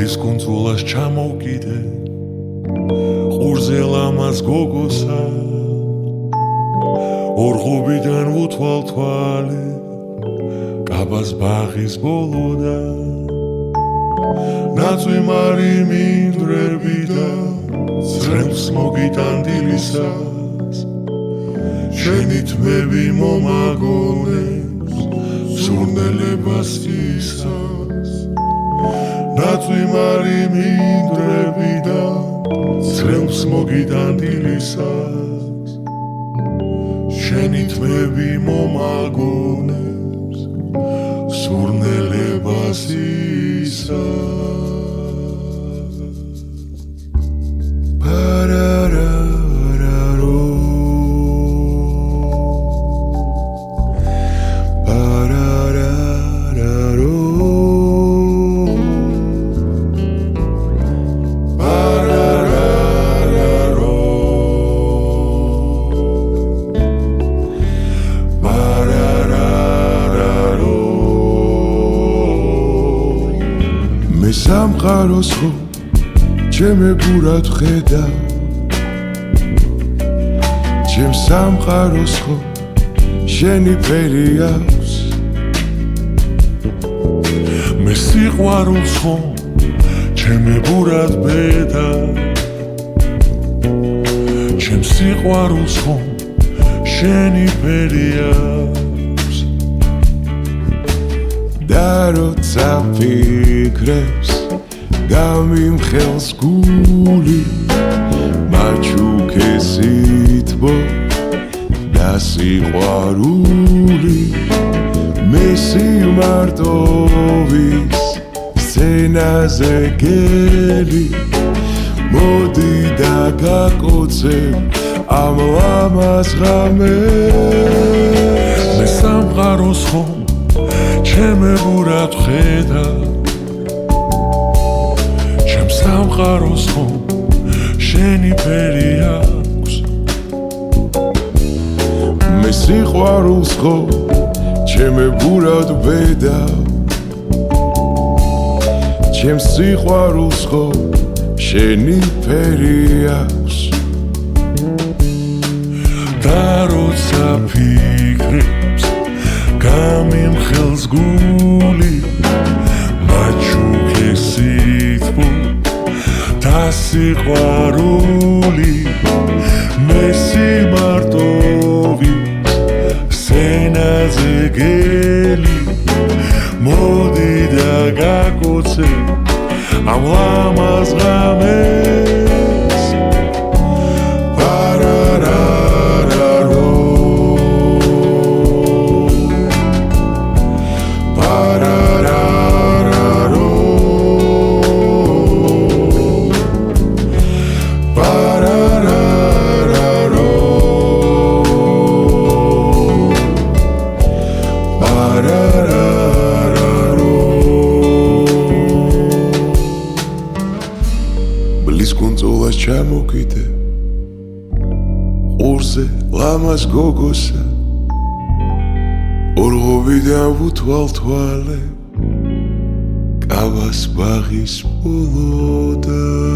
ბლის კუნძულას ჩამოვკიდე ყურზე ლამაზ გოგოსა ორღობიდან ვუთვალ თვალე კაბას ბაღის ბოლოდან ნაწვიმარი მინდვრებიდა ძრემს მოგიტანდილისას შენი თმები მომაგონებს სურნელებას ისას ნაწვიმარი მინდვრებიდა ძრემს მოგიტანდილისას შენი თმები მომაგონებს სურნელებას ისას მე სამყაროს ხო ჩემებურად ხედა ჩემ სამყაროს ხო შენი ფერი აქვს მე სიყვარულს ხო ჩემებურად ბედა ჩემ სიყვარულს ხო შენი ფერი აქვს და როცა ფიქრებს გამიმხელს გული მაჩუქესითბო და სიყვარული მე სიმარტოვის სცენაზე გელი მოდი და გაკოცებ ამ ლამაზ ღამეს მე სამყაროს ხო ჩემებურად ხედა ჩემ სამყაროს ხო შენი ფერი აქვს მე სიყვარულს ხო ჩემებურად ბედა ჩემ სიყვარულს ხო შენი ფერი აქვს და როცა ფიქრებს გამიმხელს გული მაჩუქესითბო და სიყვარული მე სიმარტოვის სცენაზე გელი მოდი და გაკოცებ ამ ლამაზ ღამეს ბლის კუნძულას ჩამოვკიდე ყურზე ლამაზ გოგოსა ორღობიდან ვუთვალ თვალე კაბას ბაღის ბოლოდან